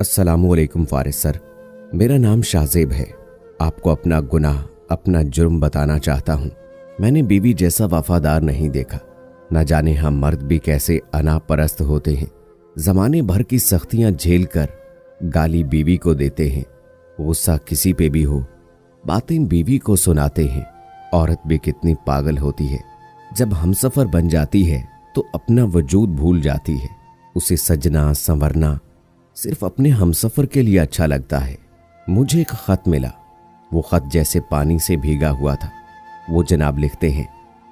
अस्सलामुअलैकुम फारिस सर। मेरा नाम शाहजेब है। आपको अपना गुनाह, अपना जुर्म बताना चाहता हूँ। मैंने बीवी जैसा वफादार नहीं देखा। न जाने हम मर्द भी कैसे अनापरस्त होते हैं। जमाने भर की सख्तियां झेल कर गाली बीवी को देते हैं। गुस्सा किसी पे भी हो, बातें बीवी को सुनाते हैं। औरत भी कितनी पागल होती है। जब हमसफर बन जाती है तो अपना वजूद भूल जाती है। उसे सजना संवरना सिर्फ अपने हमसफर के लिए अच्छा लगता है। मुझे एक खत मिला। वो खत जैसे पानी से भीगा हुआ था। वो जनाब लिखते हैं,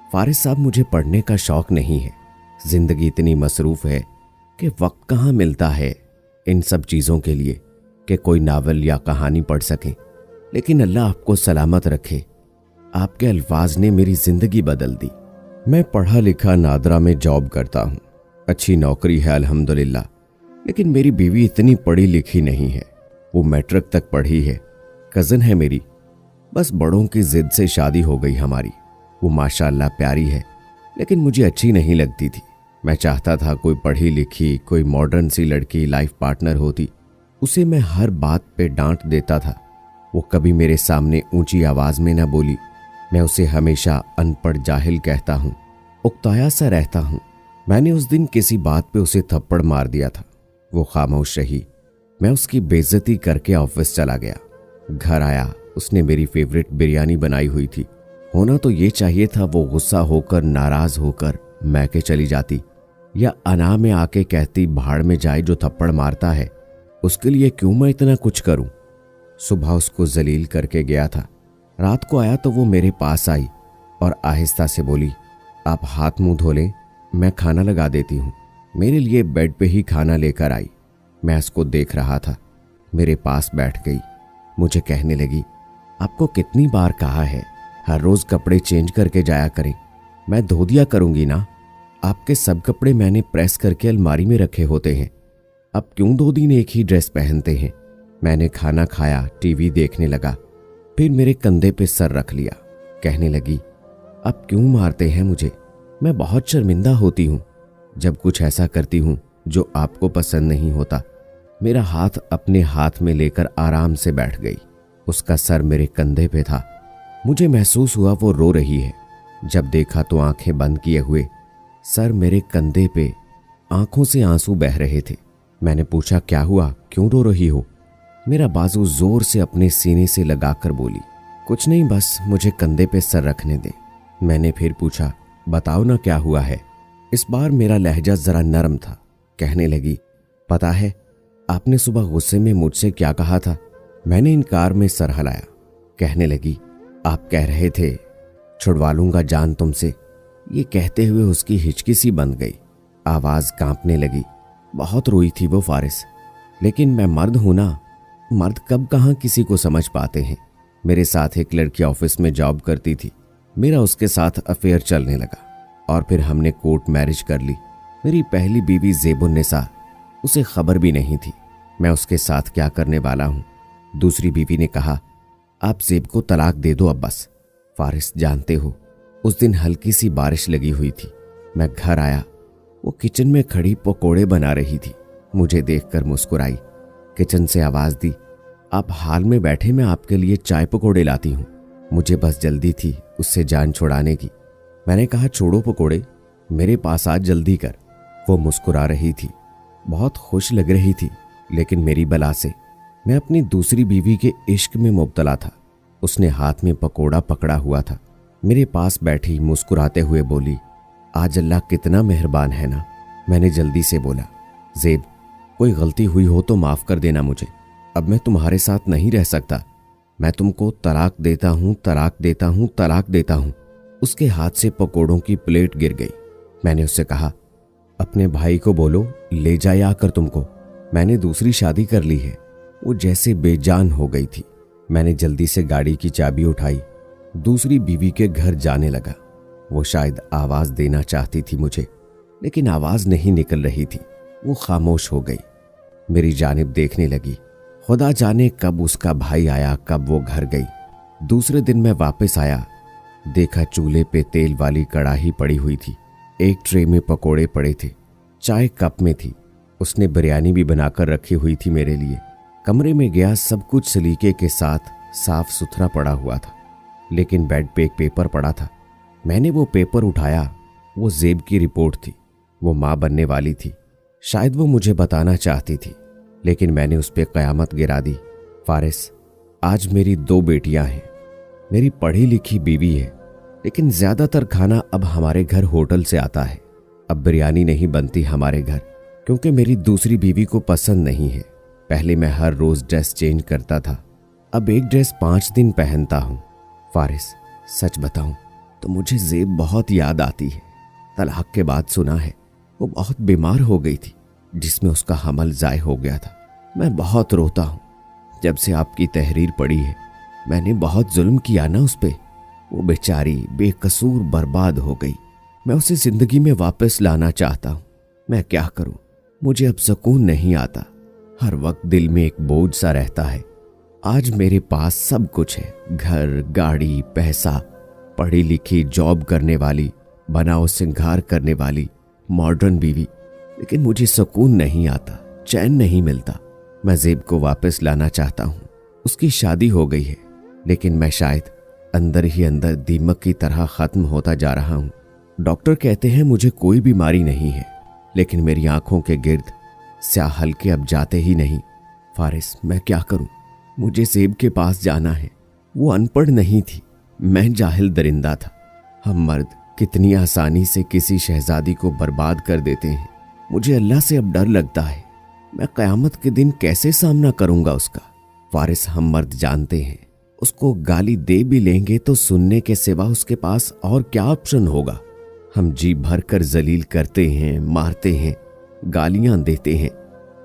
फारिस साहब मुझे पढ़ने का शौक नहीं है। जिंदगी इतनी मसरूफ है कि वक्त कहाँ मिलता है इन सब चीज़ों के लिए कि कोई नावल या कहानी पढ़ सकें। लेकिन अल्लाह आपको सलामत रखे। आपके अल्फाज ने मेरी जिंदगी बदल दी। मैं पढ़ा लिखा नादरा में जॉब करता हूँ। अच्छी नौकरी है अल्हम्दुलिल्लाह। लेकिन मेरी बीवी इतनी पढ़ी लिखी नहीं है। वो मैट्रिक तक पढ़ी है। कज़न है मेरी। बस बड़ों की जिद से शादी हो गई हमारी। वो माशाअल्लाह प्यारी है, लेकिन मुझे अच्छी नहीं लगती थी। मैं चाहता था कोई पढ़ी लिखी, कोई मॉडर्न सी लड़की लाइफ पार्टनर होती। उसे मैं हर बात पे डांट देता था। वो कभी मेरे सामने ऊंची आवाज में न बोली। मैं उसे हमेशा अनपढ़ जाहिल कहता हूँ, उकताया सा रहता हूँ। मैंने उस दिन किसी बात पे उसे थप्पड़ मार दिया था। वो खामोश रही। मैं उसकी बेइज्जती करके ऑफिस चला गया। घर आया, उसने मेरी फेवरेट बिरयानी बनाई हुई थी। होना तो ये चाहिए था वो गुस्सा होकर, नाराज होकर मैके चली जाती, या अना में आके कहती भाड़ में जाए जो थप्पड़ मारता है, उसके लिए क्यों मैं इतना कुछ करूं। सुबह उसको जलील करके गया था। रात को आया तो वो मेरे पास आई और आहिस्ता से बोली, आप हाथ मुंह धो लें, मैं खाना लगा देती हूँ। मेरे लिए बेड पे ही खाना लेकर आई। मैं उसको देख रहा था। मेरे पास बैठ गई। मुझे कहने लगी, आपको कितनी बार कहा है हर रोज कपड़े चेंज करके जाया करें। मैं धो दिया करूंगी ना। आपके सब कपड़े मैंने प्रेस करके अलमारी में रखे होते हैं। अब क्यों 2 दिन एक ही ड्रेस पहनते हैं। मैंने खाना खाया, टीवी देखने लगा, फिर मेरे कंधे पे सर रख लिया। कहने लगी, अब क्यों मारते हैं मुझे। मैं बहुत शर्मिंदा होती हूँ जब कुछ ऐसा करती हूँ जो आपको पसंद नहीं होता। मेरा हाथ अपने हाथ में लेकर आराम से बैठ गई। उसका सर मेरे कंधे पे था। मुझे महसूस हुआ वो रो रही है। जब देखा तो आंखें बंद किए हुए, सर मेरे कंधे पे, आंखों से आंसू बह रहे थे। मैंने पूछा, क्या हुआ, क्यों रो रही हो। मेरा बाजू जोर से अपने सीने से लगाकर बोली, कुछ नहीं, बस मुझे कंधे पे सर रखने दे। मैंने फिर पूछा, बताओ ना क्या हुआ है। इस बार मेरा लहजा जरा नरम था। कहने लगी, पता है आपने सुबह गुस्से में मुझसे क्या कहा था। मैंने इनकार में सर हिलाया। कहने लगी, आप कह रहे थे छुड़वा लूंगा जान तुमसे। ये कहते हुए उसकी हिचकी सी बंध गई। आवाज कांपने लगी। बहुत रोई थी वो फारिस। लेकिन मैं मर्द हूं ना। मर्द कब कहां किसी को समझ पाते हैं। मेरे साथ एक लड़की ऑफिस में जॉब करती थी। मेरा उसके साथ अफेयर चलने लगा और फिर हमने कोर्ट मैरिज कर ली। मेरी पहली बीवी ज़ेबुन्निसा, उसे खबर भी नहीं थी मैं उसके साथ क्या करने वाला हूं। दूसरी बीवी ने कहा, आप ज़ेब को तलाक दे दो अब बस। फारिस, जानते हो उस दिन हल्की सी बारिश लगी हुई थी। मैं घर आया, वो किचन में खड़ी पकोड़े बना रही थी। मुझे देखकर मुस्कुराई। किचन से आवाज दी, आप हाल में बैठे, मैं आपके लिए चाय पकोड़े लाती हूँ। मुझे बस जल्दी थी उससे जान छुड़ाने की। मैंने कहा, छोड़ो पकोड़े, मेरे पास आज जल्दी कर। वो मुस्कुरा रही थी, बहुत खुश लग रही थी। लेकिन मेरी बला से मैं अपनी दूसरी बीवी के इश्क में मुब्तला था। उसने हाथ में पकोड़ा पकड़ा हुआ था। मेरे पास बैठी मुस्कुराते हुए बोली, आज अल्लाह कितना मेहरबान है ना। मैंने जल्दी से बोला, ज़ेब कोई गलती हुई हो तो माफ कर देना मुझे। अब मैं तुम्हारे साथ नहीं रह सकता। मैं तुमको तलाक देता हूँ, तलाक देता हूँ, तलाक देता हूँ। उसके हाथ से पकोड़ों की प्लेट गिर गई। मैंने उससे कहा, अपने भाई को बोलो ले जाए आकर तुमको। मैंने दूसरी शादी कर ली है। वो जैसे बेजान हो गई थी। मैंने जल्दी से गाड़ी की चाबी उठाई, दूसरी बीवी के घर जाने लगा। वो शायद आवाज देना चाहती थी मुझे, लेकिन आवाज नहीं निकल रही थी। वो खामोश हो गई। मेरी जानिब देखने लगी। खुदा जाने कब उसका भाई आया, कब वो घर गई। दूसरे दिन मैं वापस आया, देखा चूल्हे पे तेल वाली कड़ाही पड़ी हुई थी। एक ट्रे में पकोड़े पड़े थे, चाय कप में थी। उसने बिरयानी भी बनाकर रखी हुई थी मेरे लिए। कमरे में गया, सब कुछ सलीके के साथ साफ सुथरा पड़ा हुआ था, लेकिन बेड पे एक पेपर पड़ा था। मैंने वो पेपर उठाया। वो ज़ेब की रिपोर्ट थी। वो माँ बनने वाली थी। शायद वो मुझे बताना चाहती थी, लेकिन मैंने उस पर क़यामत गिरा दी। फारिस, आज मेरी 2 बेटियां हैं, मेरी पढ़ी लिखी बीवी है, लेकिन ज़्यादातर खाना अब हमारे घर होटल से आता है। अब बिरयानी नहीं बनती हमारे घर, क्योंकि मेरी दूसरी बीवी को पसंद नहीं है। पहले मैं हर रोज़ ड्रेस चेंज करता था, अब एक ड्रेस 5 दिन पहनता हूँ। फारिस, सच बताऊं तो मुझे ज़ेब बहुत याद आती है। तलाक के बाद सुना है वो बहुत बीमार हो गई थी, जिसमें उसका हमल ज़ाय हो गया था। मैं बहुत रोता हूँ। जब से आपकी तहरीर पढ़ी है, मैंने बहुत जुल्म किया ना उस पे। वो बेचारी बेकसूर बर्बाद हो गई। मैं उसे ज़िंदगी में वापस लाना चाहता हूँ। मैं क्या करूँ, मुझे अब सुकून नहीं आता। हर वक्त दिल में एक बोझ सा रहता है। आज मेरे पास सब कुछ है, घर, गाड़ी, पैसा, पढ़ी लिखी जॉब करने वाली, बनाओ सिंगार करने वाली मॉडर्न बीवी, लेकिन मुझे सुकून नहीं आता, चैन नहीं मिलता। मैं ज़ेब को वापस लाना चाहता हूँ। उसकी शादी हो गई है, लेकिन मैं शायद अंदर ही अंदर दीमक की तरह ख़त्म होता जा रहा हूँ। डॉक्टर कहते हैं मुझे कोई बीमारी नहीं है, लेकिन मेरी आंखों के गिर्द स्याह हल्के अब जाते ही नहीं। फारिस, मैं क्या करूँ? मुझे ज़ेब के पास जाना है। वो अनपढ़ नहीं थी, मैं जाहिल दरिंदा था। हम मर्द कितनी आसानी से किसी शहजादी को बर्बाद कर देते हैं। मुझे अल्लाह से अब डर लगता है। मैं क़यामत के दिन कैसे सामना करूंगा उसका? फारिस, हम मर्द जानते हैं, उसको गाली दे भी लेंगे तो सुनने के सिवा उसके पास और क्या ऑप्शन होगा। हम जी भर कर जलील करते हैं, मारते हैं, गालियां देते हैं,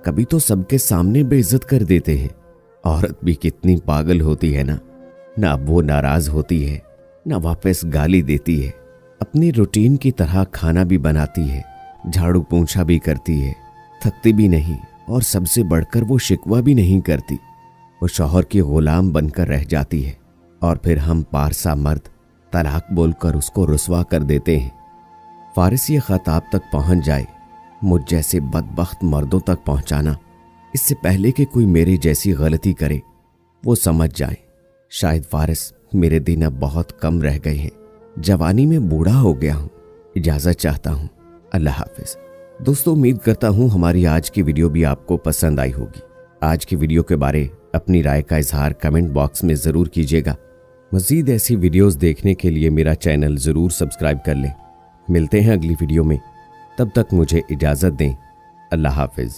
कभी तो सबके सामने बेइज्जत कर देते हैं। औरत भी कितनी पागल होती है ना वो नाराज होती है, ना वापस गाली देती है। अपनी रूटीन की तरह खाना भी बनाती है, झाड़ू पोंछा भी करती है, थकती भी नहीं, और सबसे बढ़कर वो शिकवा भी नहीं करती। वो शौहर की गुलाम बनकर रह जाती है, और फिर हम पारसा मर्द तलाक बोलकर उसको रुसवा कर देते हैं। फारिस, ये खत आप तक पहुंच जाए, मुझ जैसे बदबख्त मर्दों तक पहुंचाना, इससे पहले कि कोई मेरी जैसी गलती करे। वो समझ जाए। शायद फारिस, मेरे दिन अब बहुत कम रह गए हैं, जवानी में बूढ़ा हो गया हूँ। इजाज़त चाहता हूँ। अल्लाह हाफिज। दोस्तों, उम्मीद करता हूँ हमारी आज की वीडियो भी आपको पसंद आई होगी। आज की वीडियो के बारे अपनी राय का इजहार कमेंट बॉक्स में ज़रूर कीजिएगा। मज़ीद ऐसी वीडियोस देखने के लिए मेरा चैनल ज़रूर सब्सक्राइब कर लें। मिलते हैं अगली वीडियो में, तब तक मुझे इजाज़त दें। अल्लाह हाफिज़।